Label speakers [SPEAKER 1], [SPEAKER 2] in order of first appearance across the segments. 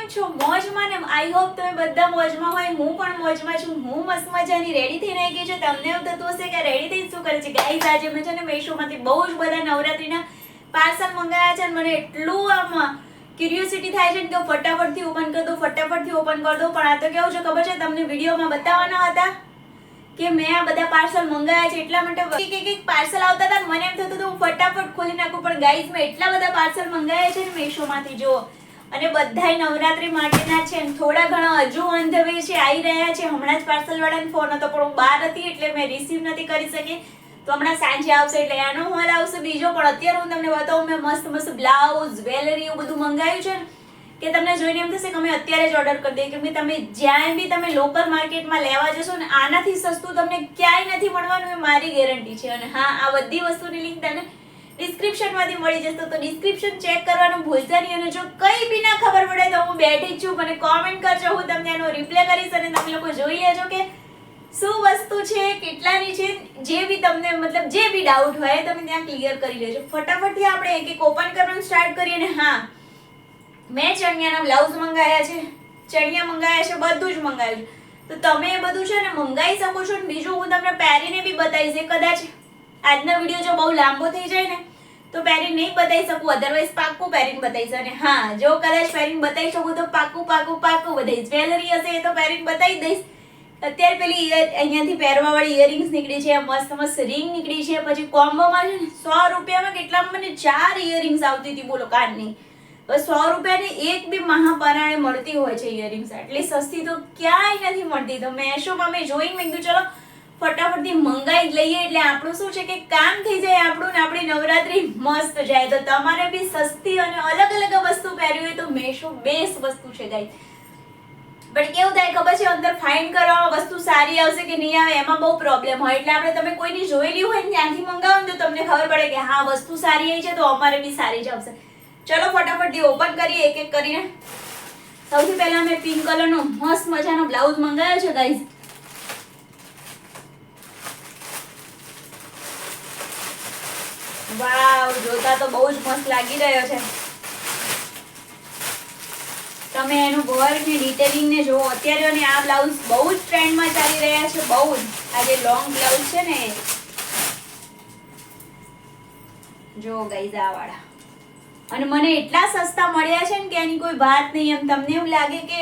[SPEAKER 1] કેમ છો? મોજમાં ને? આઈ હોપ તમે બધા મોજમાં હોય. હું પણ મોજમાં છું. હું મસ્ત મજાની રેડી થઈને આવી ગઈ છું. તમને એવું થતું હશે કે રેડી થઈને શું કરે છે ગાઈઝ? આજે મેં છે ને મેશોમાંથી બહુ જ બધા નવરાત્રીના પાર્સલ મંગાવ્યા છે અને મને એટલું આમ ક્યુરિયોસિટી થાય છે કે હું ફટાફટથી ઓપન કરી દઉં, ફટાફટથી ઓપન કરી દઉં. પણ આ તો કેવું છે ખબર છે તમને વિડીયોમાં બતાવવાના હતા કે મેં આ બધા પાર્સલ મંગાવ્યા છે, એટલા માટે એક પાર્સલ આવતા હતા મને એમ થતું હતું હું ફટાફટ ખોલી નાખું. પણ ગાઈઝ મેં એટલા બધા પાર્સલ મંગાવ્યા છે ને મેશોમાંથી, જો, અને બધાય નવરાત્રી માટેના છે. થોડા ઘણા હજુ ઓન ધ વે છે, આવી રહ્યા છે. હમણાં જ પાર્સલ વાળાને ફોન હતો પણ હું બહાર હતી એટલે મેં રિસીવ નથી કરી શકી. તો હમણાં સાંજે આવશે એટલે એનો હોલ આવશે બીજો. પણ અત્યારે હું તમને બતાવું, મેં મસ્ત મસ્ત બ્લાઉઝ, જ્વેલરી એવું બધું મંગાવ્યું છે ને કે તમને જોઈને એમ થશે કે અમે અત્યારે જ ઓર્ડર કરી દઈએ. કેમ કે તમે જ્યાં બી તમે લોકલ માર્કેટમાં લેવા જશો ને આનાથી સસ્તું તમને ક્યાંય નથી મળવાનું, એ મારી ગેરંટી છે. અને હા, આ બધી વસ્તુની લિંક તમને ડિસ્ક્રિપ્શનમાંથી મળી જશે, તો ડિસ્ક્રિપ્શન ચેક કરવાનું ભૂલતા નહીં. અને જો કંઈ બી ના ખબર પડે તો હું બેઠી જ છું, મને કોમેન્ટ કરજો, હું તમને એનો રિપ્લાય કરીશ અને તમે લોકો જોઈ લેજો કે શું વસ્તુ છે, કેટલાની છે. જે બી તમને મતલબ જે બી ડાઉટ હોય તમે ત્યાં ક્લિયર કરી લેજો. ફટાફટથી આપણે એક એક ઓપન કરવાનું સ્ટાર્ટ કરીએ. અને હા, મેં ચણિયાના બ્લાઉઝ મંગાવ્યા છે, ચણિયા મંગાવ્યા છે, બધું જ મંગાવ્યું છે. તો તમે એ બધું છે ને મંગાવી શકો છો. અને બીજું હું તમને પહેરીને બી બતાવીશ. એ કદાચ આજનો વિડીયો જો બહુ લાંબો થઈ જાય ને તો પહેરીને નહીં બતાવી શકું, અધરવાઇઝ પાક્કું પહેરીને બતાવીશ. અને હા, જો કદાચ પહેરીને બતાવી શકું તો પાક્કું બતાવીશ. જ્વેલરી હશે એ તો પહેરીને બતાવી દઈશ. અત્યારે પેલી અહીંયાથી પહેરવા વાળી ઇયરિંગ્સ નીકળી છે, મસ્ત મસ્ત રિંગ નીકળી છે. પછી કોમ્બોમાં છે ને 100 રૂપિયામાં કેટલામાં મને 4 ઇયરિંગ્સ આવતી હતી, બોલો, કાનની. બસ 100 રૂપિયાની એક બી મહાપરાણે મળતી હોય છે ઇયરિંગ્સ. એટલી સસ્તી તો ક્યાંય નથી મળતી. તો મેશોમાં મેં જોઈને મેં કીધું ચલો ફટાફટથી મંગાઈ જ લઈએ, એટલે આપણું શું છે કે કામ થઈ જાય આપણું ને આપણી નવરાત્રી મસ્ત જાય. તો તમારે બી સસ્તી અને અલગ અલગ વસ્તુ પહેરવી હોય તો મેશો બેસ્ટ વસ્તુ છે ગાઈસ. પણ કેવું થાય ખબર છે, અંદર ફાઇન્ડ કરવામાં વસ્તુ સારી આવશે કે નહીં આવે એમાં બહુ પ્રોબ્લેમ હોય. એટલે આપણે તમે કોઈની જોયેલી હોય ને ત્યાંથી મંગાવો ને તો તમને ખબર પડે કે હા વસ્તુ સારી આવી છે તો અમારે બી સારી જ આવશે. ચલો ફટાફટથી ઓપન કરીએ એક એક કરીને. સૌથી પહેલા મેં પિંક કલરનો મસ્ત મજાનો બ્લાઉઝ મંગાવ્યો છે ગાઈસ. વાવ, જોતા તો બહુ જ મસ્ત લાગી રહ્યો છે. તમે એનું વર્ક ને ડિટેલિંગ ને જોવો. અત્યારે અને આ બ્લાઉઝ બહુ જ ટ્રેન્ડમાં ચાલી રહ્યા છે, બહુ જ. આ જે લોંગ બ્લાઉઝ છે ને જો ગાઈઝ આ વાળા, અને મને એટલા સસ્તા મળ્યા છે ને કે એની કોઈ વાત નહીં. એમ તમને એવું લાગે કે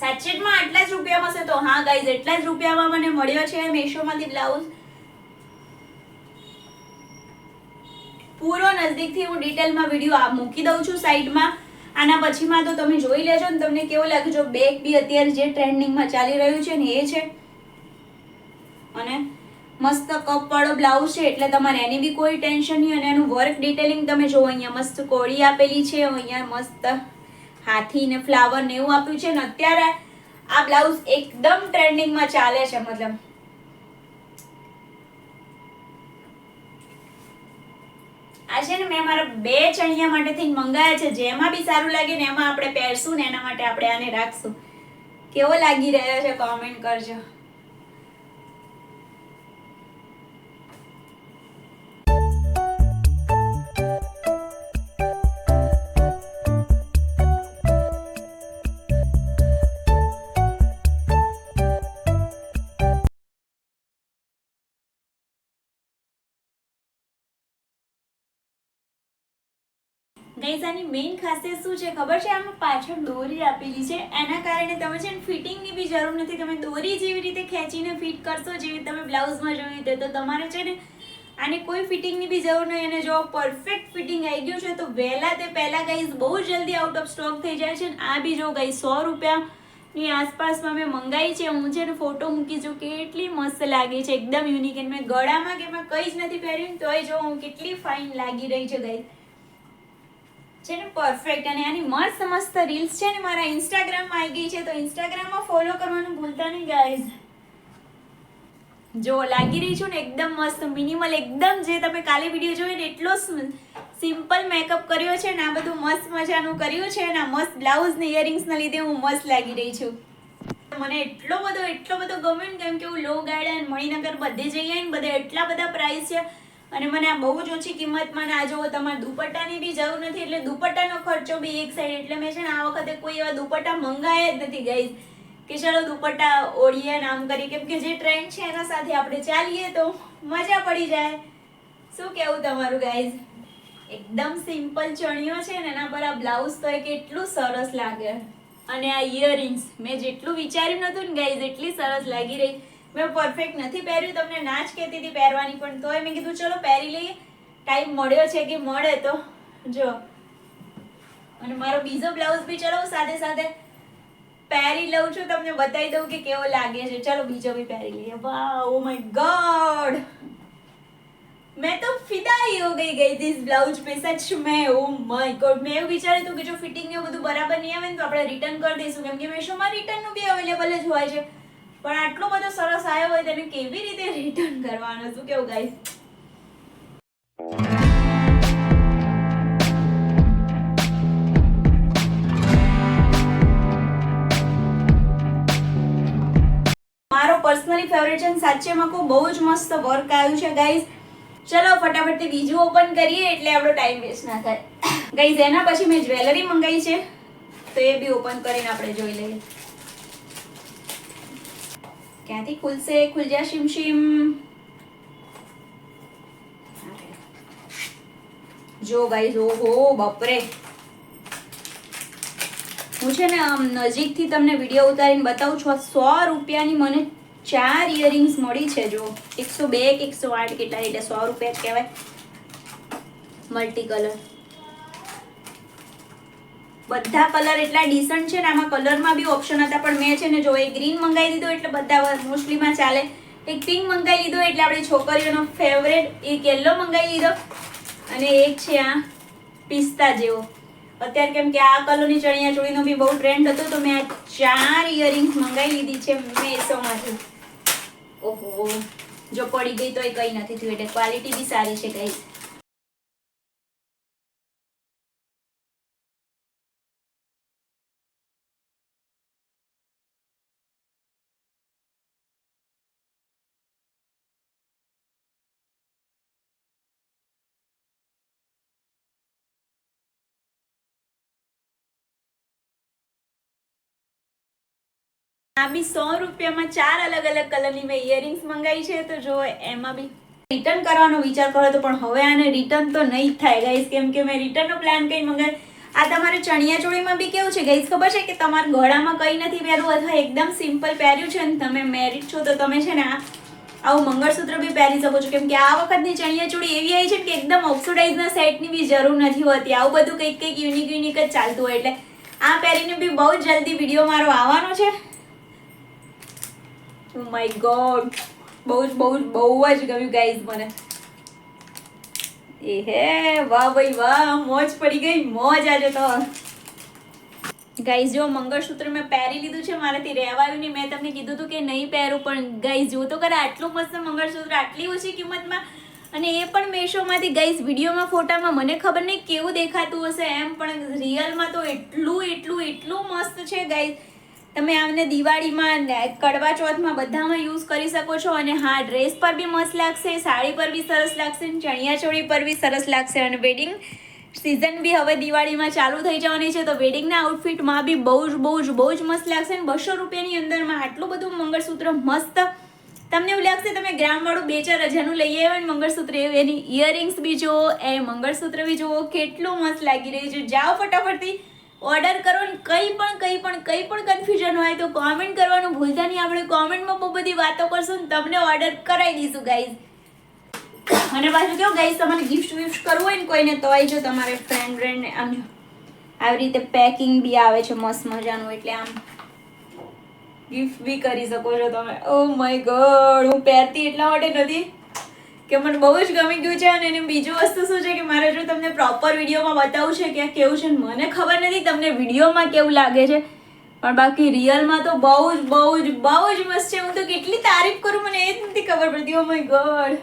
[SPEAKER 1] સાચેટમાં આટલા જ રૂપિયામાં હશે, તો હા ગાઈઝ એટલા જ રૂપિયામાં મને મળ્યો છે મેશોમાંથી બ્લાઉઝ. પૂરો નજદીકથી હું ડિટેલમાં વિડીયો મૂકી દઉં છું સાઈડમાં. આના પછીમાં તો તમે જોઈ લેજો ને તમને કેવું લાગે. જો બેક બી અત્યારે જે ટ્રેન્ડિંગમાં ચાલી રહ્યું છે ને એ છે, અને મસ્ત કપ વાળો બ્લાઉઝ છે એટલે તમારે એની બી કોઈ ટેન્શન નહીં. અને એનું વર્ક ડિટેલિંગ તમે જો, અહીંયા મસ્ત કોળી આપેલી છે, અહીંયા મસ્ત હાથી ને ફ્લાવર ને એવું આપ્યું છે. ને અત્યારે આ બ્લાઉઝ એકદમ ટ્રેન્ડિંગમાં ચાલે છે. મતલબ આ છે ને મેં મારા 2 ચણિયા માટે થઈને મંગાયા છે. જેમાં બી સારું લાગે ને એમાં આપણે પહેરશું ને એના માટે આપણે આને રાખશું. કેવો લાગી રહ્યો છે કોમેન્ટ કરજો. ગાઈઝ આની મેઇન ખાસિયત શું છે ખબર છે? આમાં પાછળ દોરી આપેલી છે, એના કારણે તમે છે ને ફિટિંગની બી જરૂર નથી. તમે દોરી જેવી રીતે ખેંચીને ફિટ કરશો જેવી તમે બ્લાઉઝમાં જોઈ તો તમારે છે ને આને કોઈ ફિટિંગની બી જરૂર નહીં. અને જો પરફેક્ટ ફિટિંગ આવી ગયું છે તો વહેલા તે પહેલા ગાઈઝ બહુ જલ્દી આઉટ ઓફ સ્ટોક થઈ જાય છે. આ બી જો ગાઈઝ 100 રૂપિયાની આસપાસમાં મેં મંગાવી છે. હું છે ને ફોટો મૂકી છું કે કેટલી મસ્ત લાગે છે, એકદમ યુનિક. અને મેં ગળામાં કે એમાં કંઈ જ નથી પહેર્યું તોય જો હું કેટલી ફાઇન લાગી રહી છે ગાઈઝ, છે ને પરફેક્ટ. અને આની મસ્ત મસ્ત રીલ્સ છે ને મારા ઇન્સ્ટાગ્રામમાં આવી ગઈ છે, તો ઇન્સ્ટાગ્રામમાં ફોલો કરવાનું ભૂલતા નહીં ગાઈઝ. જો લાગી રહી છું ને એકદમ મસ્ત મિનિમલ, એકદમ જે તમે કાલે વિડીયો જોયો ને એટલો સિમ્પલ મેકઅપ કર્યો છે ને આ બધું મસ્ત મજાનું કર્યું છે. અને આ મસ્ત બ્લાઉઝ ને ઇયરિંગ્સના લીધે હું મસ્ત લાગી રહી છું. મને એટલો બધો ગમ્યો ને, કેમ કે હું લો ગાર્ડન, મણિનગર બધે જઈએ ને બધે એટલા બધા પ્રાઇસ છે. અને મને આ બહુ જ ઓછી કિંમતમાં ને આ જુઓ તમારે દુપટ્ટાની બી જરૂર નથી, એટલે દુપટ્ટાનો ખર્ચો બી એક સાઈડ. એટલે મેં છે ને આ વખતે કોઈ એવા દુપટ્ટા મંગાયા જ નથી ગાઈઝ કે ચાલો દુપટ્ટા ઓળીએ ને આમ કરીએ, કેમ કે જે ટ્રેન્ડ છે એના સાથે આપણે ચાલીએ તો મજા પડી જાય. શું કેવું તમારું ગાઈઝ? એકદમ સિમ્પલ ચણિયો છે ને એના પર આ બ્લાઉઝ તો કેટલું સરસ લાગે. અને આ ઇયરિંગ્સ મેં જેટલું વિચાર્યું નતું ને ગાઈઝ એટલી સરસ લાગી રહી. મેં પરફેક્ટ નથી પહેર્યું, તમને ના જ કહેતી હતી પહેરવાની, પણ તોય મેં કીધું ચલો પહેરી લઈએ, ટાઈમ મળ્યો છે કે મળે તો જો. અને મારો બીજો બ્લાઉઝ બી ચલો સાથે સાથે પહેરી લઉં છું, તમને બતાવી દઉં કે કેવો લાગે છે. ચલો બીજો બી પહેરી લઈએ. વાહ, ઓ માય ગોડ, मैं तो फिदा ही हो गई दिस ब्लाउज पे सच में. ओ माय गॉड, મેં એવું વિચાર્યું હતું કે જો ફિટિંગ ને બધું બરાબર નહીં આવે ને તો આપણે રિટર્ન કરી દઈશું, કેમ કે મેશોમાં રિટર્ન નું બી અવેલેબલ જ હોય છે. પણ આટલો બધો સરસ આવ્યો હોય તેને કેવી રીતે રિટર્ન કરવાનો? શું કેવું ગાઈસ? મારો પર્સનલી ફેવરેટ છે, સાચેમાં કહું બહુ જ મસ્ત વર્ક આવ્યું છે ગાઈસ. ચલો ફટાફટથી બીજું ઓપન કરીએ એટલે આપણો ટાઈમ વેસ્ટ ના થાય. ગાઈસ એના પછી મેં જ્વેલરી મંગાવી છે તો એ બી ઓપન કરીને આપણે જોઈ લઈએ. ક્યાંથી ખુલશે? ખુલ જા શિમશિમ. જો ગાઈસ, ઓહો બાપરે, હું છે ને આમ નજીકથી તમને વિડીયો ઉતારીને બતાવું છું. 100 રૂપિયાની મને 4 ઇયરિંગ્સ મળી છે. જો 102 કે 108 કેટલા, એટલે 100 રૂપિયા જ કહેવાય. મલ્ટી કલર, બધા કલર એટલા ડિસન્ટ છે ને. આમાં કલરમાં બી ઓપ્શન હતા, પણ મેં છે ને જો એક ગ્રીન મંગાવી દીધો એટલે બધા મોસ્ટલીમાં ચાલે. એક પિંક મંગાવી લીધો એટલે આપણી છોકરીઓનો ફેવરેટ, એક યલો મંગાવી લીધો, અને એક છે આ પિસ્તા જેવો. અત્યારે કેમ કે આ કલરની ચણિયા ચોળીનો બી બહુ ટ્રેન્ડ હતો તો મેં આ 4 ઇયરિંગ્સ મંગાવી લીધી છે મેશોમાંથી. ઓહો, જો પડી ગઈ તો એ કંઈ નથી થયું, એટલે ક્વોલિટી બી સારી છે ગાઈસ. આ બી 100 રૂપિયામાં 4 અલગ અલગ કલરની મેં ઇયરિંગ્સ મંગાવી છે. તો જો એમાં બી રિટર્ન કરવાનો વિચાર કર્યો તો, પણ હવે આને રિટર્ન તો નહીં જ થાય ગાઈસ, કેમ કે મેં રિટર્નનો પ્લાન કંઈ મંગાવ્યો. આ તમારે ચણિયા ચોળીમાં બી કેવું છે ગાઈસ ખબર છે કે તમારા ગળામાં કંઈ નથી પહેરવું, અથવા એકદમ સિમ્પલ પહેર્યું છે ને તમે મેરિડ છો તો તમે છે ને આવું મંગળસૂત્ર બી પહેરી શકો છો. કેમ કે આ વખતની ચણિયા ચોળી એવી આવી છે કે એકદમ ઓક્સિડાઇઝના સેટની બી જરૂર નથી હોતી. આવું બધું કંઈક યુનિક જ ચાલતું હોય, એટલે આ પહેરીને બી બહુ જલ્દી વિડીયો મારો આવવાનો છે. ઓ માય ગોડ, બહુ જ ગમ્યું ગાઈઝ મને. એ હે, વાહ ભાઈ વાહ, મોજ પડી ગઈ, મોજ આજે તો. ગાઈઝ જો મંગળસૂત્ર મેં પહેરી લીધું છે, મારાથી રહેવાયું નહીં. મેં તમને કીધું હતું કે નહીં પહેરું, પણ ગાઈઝ જો તો કરે આટલું મસ્ત મંગળસૂત્ર આટલી ઓછી કિંમતમાં, અને એ પણ મેશોમાંથી. ગાઈઝ વિડીયોમાં ફોટામાં મને ખબર નહીં કેવું દેખાતું હશે એમ, પણ રિયલમાં તો એટલું મસ્ત છે ગાઈઝ. તમે આમને દિવાળીમાં, કડવા ચોથમાં બધામાં યુઝ કરી શકો છો. અને હા, ડ્રેસ પર બી મસ્ત લાગશે, સાડી પર બી સરસ લાગશે, ચણિયા ચોળી પર બી સરસ લાગશે. અને વેડિંગ સિઝન બી હવે દિવાળીમાં ચાલુ થઈ જવાની છે, તો વેડિંગના આઉટફિટમાં બી બહુ જ મસ્ત લાગશે. અને 200 રૂપિયાની અંદરમાં આટલું બધું મંગળસૂત્ર મસ્ત. તમને એવું લાગશે તમે ગ્રામવાળું 2-4 હજારનું લઈ આવ્યા ને મંગળસૂત્ર, એની ઇયરિંગ્સ બી જુઓ, એ મંગળસૂત્ર બી જુઓ, કેટલું મસ્ત લાગી રહ્યું છે. જાઓ ફટાફટથી ઓર્ડર કરો. ને કંઈ પણ કન્ફ્યુઝન હોય તો કોમેન્ટ કરવાનું ભૂલતા નહીં. આપણે કોમેન્ટમાં બહુ બધી વાતો કરશું ને તમને ઓર્ડર કરાવી દઈશું ગાઈઝ. અને પાછું કેવું ગાઈઝ, તમારે ગિફ્ટ કરવું હોય ને કોઈને તો જો તમારે ફ્રેન્ડ આમ આવી રીતે પેકિંગ બી આવે છે મસ્ત મજાનું, એટલે આમ ગિફ્ટ બી કરી શકો છો તમે. ઓ માય ગોડ, હું પહેરતી એટલા માટે નથી કે મને બહુ જ ગમી ગયું છે. અને એની બીજું વસ્તુ શું છે કે મારે જો તમને પ્રોપર વિડીયોમાં બતાવું છે કે કેવું છે, મને ખબર નથી તમને વિડીયોમાં કેવું લાગે છે, પણ બાકી રિયલમાં તો બહુ જ મસ્ત છે. હું તો કેટલી તારીફ કરું મને એ જ નથી ખબર પડતી. Oh my God.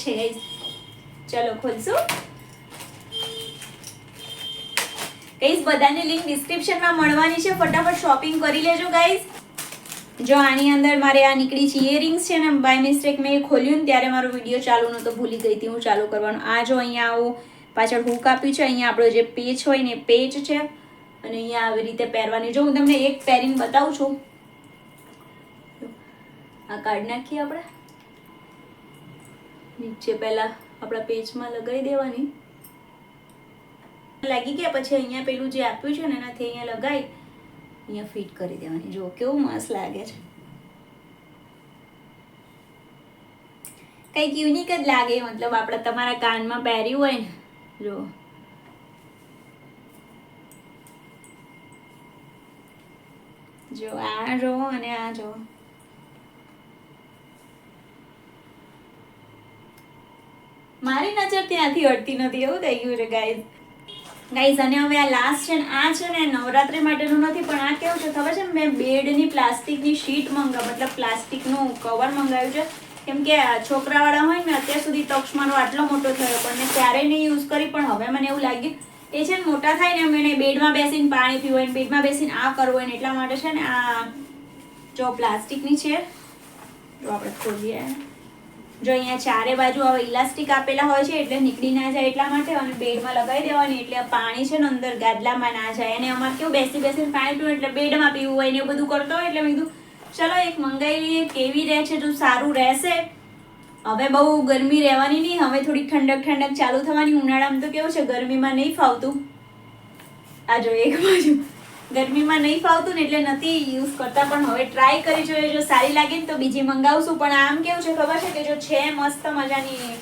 [SPEAKER 1] છે ગાઈસ. ચલો ખોલશું. ગાઈસ બધાની લિંક ડિસ્ક્રિપ્શનમાં મળવાની છે, ફટાફટ શોપિંગ કરી લેજો ગાઈસ. જો આની અંદર મારે આ નીકળી છે ઇયરિંગ્સ છે ને, બાય મિસ્ટેક મેં ખોલ્યું ને ત્યારે મારો વિડીયો ચાલુ નહોતો, ભૂલી ગઈ હતી હું ચાલુ કરવાનું. આ જો અહીંયા આવું પાછળ હૂક આપ્યું છે, અહીંયા આપણો જે પેચ હોય ને પેચ છે, અને અહીંયા આવી રીતે પહેરવાની. જો હું તમને એક પહેરીને બતાવું છું. આ કાઢી નાખીએ આપણે, નીચે પહેલા આપણા પેચમાં લગાવી દેવાની. લાગી ગયા પછી અહીંયા પેલું જે આપ્યું છે ને એનાથી અહીંયા લગાવી અહીંયા ફિટ કરી દેવાની. જો કેવું મસ્ત લાગે છે, કંઈક યુનિક જ લાગે, મતલબ આપણે તમારા કાનમાં પહેર્યું હોય ને. જો જો આ જો અને આ જો, મારી નજર ત્યાંથી હટતી નથી, એવું થઈ ગયું છે ગાઈઝ. અને હવે આ લાસ્ટ છે ને, આ છે ને નવરાત્રી માટેનું નથી, પણ આ કેવું છે ખબર છે, મેં બેડની પ્લાસ્ટિકની શીટ મતલબ પ્લાસ્ટિકનું કવર મંગાવ્યું છે. કેમ કે છોકરાવાળા હોય ને, અત્યાર સુધી તક્ષ મારો આટલો મોટો થયો પણ મેં ક્યારેય નહીં યુઝ કરી, પણ હવે મને એવું લાગ્યું એ છે ને મોટા થાય ને મને બેડમાં બેસીને પાણી પીવું હોય ને બેડમાં બેસીને આ કરવું હોય ને, એટલા માટે છે ને આ જો પ્લાસ્ટિકની છે. જો આપણે ખોલીએ, જો અહીંયા ચારે બાજુ હવે ઇલાસ્ટિક આપેલા હોય છે એટલે નીકળી ના જાય એટલા માટે, અને બેડમાં લગાવી દેવાની એટલે પાણી છે ને અંદર ગાદલામાં ના જાય. અને અમારે કેવું બેસીને પાણી પીવું એટલે બેડમાં પીવું હોય ને એવું બધું કરતો હોય, એટલે મેં કીધું ચલો એક મંગાવી લઈએ, કેવી રહે છે, જો સારું રહેશે. હવે બહુ ગરમી રહેવાની નહીં, હવે થોડીક ઠંડક ચાલુ થવાની. ઉનાળામાં તો કેવું છે ગરમીમાં નહીં ફાવતું. આ જો એક બાજુ ગરમીમાં નહીં ફાવતું ને એટલે નથી યુઝ કરતા, પણ હવે ટ્રાય કરી જોઈએ, જો સારી લાગે ને તો બીજી મંગાવશું. પણ આમ કેવું છે ખબર છે કે જો છે મસ્ત મજાની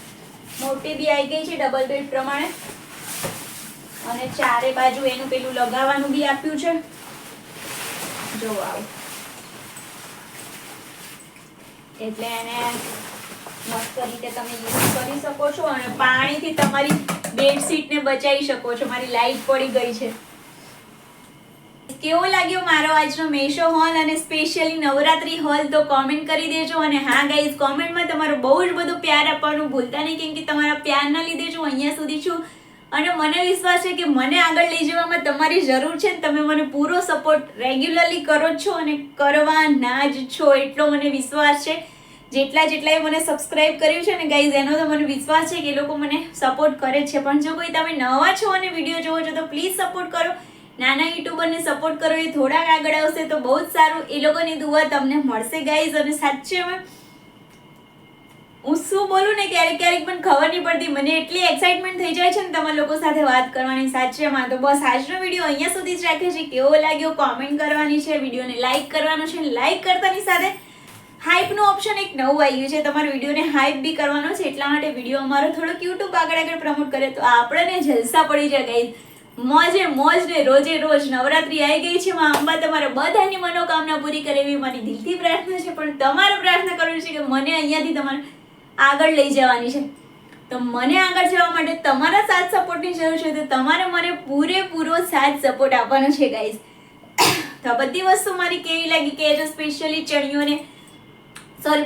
[SPEAKER 1] મોટી બી આવી ગઈ છે ડબલ બેડ પ્રમાણે, અને ચારે બાજુ એનું પેલું લગાવવાનું બી આપ્યું છે. જો આવું એટલે એને મસ્ત રીતે તમે યુઝ કરી શકો છો, અને પાણીથી તમારી બેડશીટને બચાવી શકો છો. મારી લાઈટ પડી ગઈ છે. કેવો લાગ્યો મારો આજનો મેશો હોલ અને સ્પેશિયલી નવરાત્રી હોલ, તો કોમેન્ટ કરી દેજો. અને હા ગાઈઝ, કોમેન્ટમાં તમારો બહુ જ બધો પ્યાર આપવાનું ભૂલતા નહીં, કેમ કે તમારા પ્યારના લીધે જો અહીંયા સુધી છું, અને મને વિશ્વાસ છે કે મને આગળ લઈ જવામાં તમારી જરૂર છે. તમે મને પૂરો સપોર્ટ રેગ્યુલરલી કરો છો અને કરવાના જ છો, એટલો મને વિશ્વાસ છે. જેટલાએ મને સબસ્ક્રાઇબ કર્યું છે ને ગાઈઝ, એનો તો મને વિશ્વાસ છે કે એ લોકો મને સપોર્ટ કરે છે. પણ જો કોઈ તમે નવા છો અને વિડીયો જોવો છો તો પ્લીઝ સપોર્ટ કરો. નાના યુટ્યુબરને સપોર્ટ કરો, એ થોડાક આગળ આવશે તો બહુ જ સારું. એ લોકોની દુઆ તમને મળશે ગાઈઝ. અને સાચે હું શું બોલું ને, ક્યારેક પણ ખબર નહીં પડતી, મને એટલી એક્સાઇટમેન્ટ થઈ જાય છે ને તમારા લોકો સાથે વાત કરવાની. સાચેમાં તો બસ આજનો વિડીયો અહીંયા સુધી જ રાખે છે. કેવો લાગ્યો કોમેન્ટ કરવાની છે, વિડીયોને લાઇક કરવાનો છે, લાઇક કરતાની સાથે હાઇપનું ઓપ્શન એક નવું આવી ગયું છે, તમારા વિડીયોને હાઇપ બી કરવાનો છે. એટલા માટે વિડીયો અમારો થોડોક યુટ્યુબ આગળ પ્રમોટ કરે તો આપણને જલસા પડી જાય ગાઈઝ. મોજ ને રોજે રોજ નવરાત્રી આવી ગઈ છે, માં અંબા તમારા બધાની મનોકામના પૂરી કરે એવી મારી દિલથી પ્રાર્થના છે. પણ તમારે પ્રાર્થના કરવી છે કે મને અહીંયાથી તમારે આગળ લઈ જવાની છે, તો મને આગળ જવા માટે તમારા સાથ સપોર્ટની જરૂર છે. તો તમારે મને પૂરેપૂરો સાથ સપોર્ટ આપવાનો છે ગાઈઝ. તો બધી વસ્તુ મારી કેવી લાગી કે જો સ્પેશિયલી ચણિયોને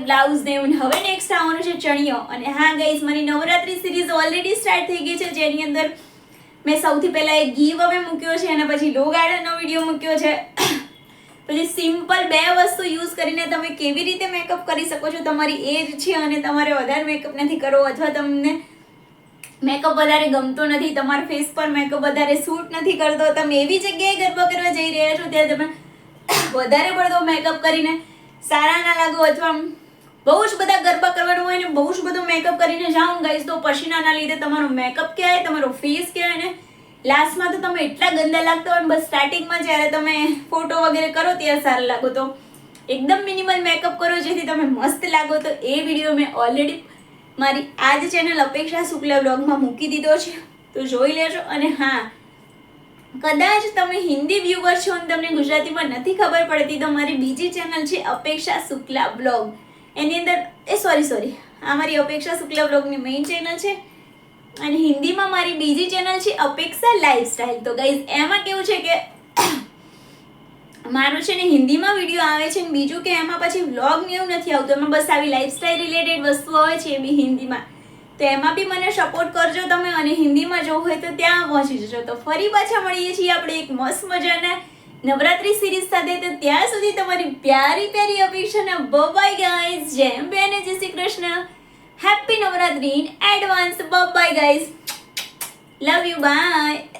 [SPEAKER 1] બ્લાઉઝ ને હવે નેક્સ્ટ આવવાનું છે ચણિયો. અને હા ગાઈઝ, મારી નવરાત્રી સિરીઝ ઓલરેડી સ્ટાર્ટ થઈ ગઈ છે, જેની અંદર મેં સૌથી પહેલા એક ગીવ અવે મૂક્યો છે, અને પછી લો ગાર્ડનનો વિડીયો મૂક્યો છે. પછી સિમ્પલ 2 વસ્તુ યુઝ કરીને તમે કેવી રીતે મેકઅપ કરી શકો છો. તમારી એજ છે અને તમારે વધારે મેકઅપ નથી કરવો, અથવા તમને મેકઅપ વધારે ગમતો નથી, તમારા ફેસ પર મેકઅપ વધારે સૂટ નથી કરતો, તમે એવી જગ્યાએ ગરબા કરવા જઈ રહ્યા છો ત્યાં તમે વધારે પડતો મેકઅપ કરીને સારા ના લાગો, અથવા બહુ જ બધા ગરબા કરવાનું હોય ને બહુ જ બધો મેકઅપ કરીને જાઓ ગાઈઝ, તો પસીનાના લીધે તમારો મેકઅપ કહેવાય, તમારો ફેસ કહેવાય ને લાસ્ટમાં તો તમે એટલા ગંદા લાગતા હોય. બસ સ્ટાર્ટિંગમાં જ્યારે તમે ફોટો વગેરે કરો ત્યારે સારા લાગો, તો એકદમ મિનિમલ મેકઅપ કરો જેથી તમે મસ્ત લાગો. તો એ વિડીયો મેં ઓલરેડી મારી આ જ ચેનલ અપેક્ષા શુક્લા બ્લોગમાં મૂકી દીધો છે, તો જોઈ લેજો. અને હા, કદાચ તમે હિન્દી વ્યુઅર છો અને તમને ગુજરાતીમાં નથી ખબર પડતી, તો મારી બીજી ચેનલ છે અપેક્ષા શુક્લા બ્લોગ. એની અંદર સોરી આ મારી અપેક્ષા શુક્લા બ્લોગની મેઇન ચેનલ છે, અને હિન્દીમાં મારી બીજી ચેનલ છે અપેક્ષા લાઈફસ્ટાઈલ. તો ગાઈઝ એમાં કેવું છે કે મારું છે ને હિન્દીમાં વિડીયો આવે છે, ને બીજું કે એમાં પછી વ્લોગ ને એવું નથી આવતું, એમાં બસ આવી લાઈફસ્ટાઈલ રિલેટેડ વસ્તુઓ આવે છે, એ બી હિન્દીમાં. તો એમાં બી મને સપોર્ટ કરજો તમે, અને હિન્દીમાં જોવું હોય તો ત્યાં પહોંચી જજો. તો ફરી પાછા મળીએ છીએ આપણે એક મસ્ત મજાના નવરાત્રી સિરીઝ સાથે. તો ત્યાં સુધી તમારી પ્યારી પ્યારી અપેક્ષાના બાય ગાઈઝ. જય અંબે અને જય Shri Krishna. Happy Navratri in advance. Bye guys. Love you. By.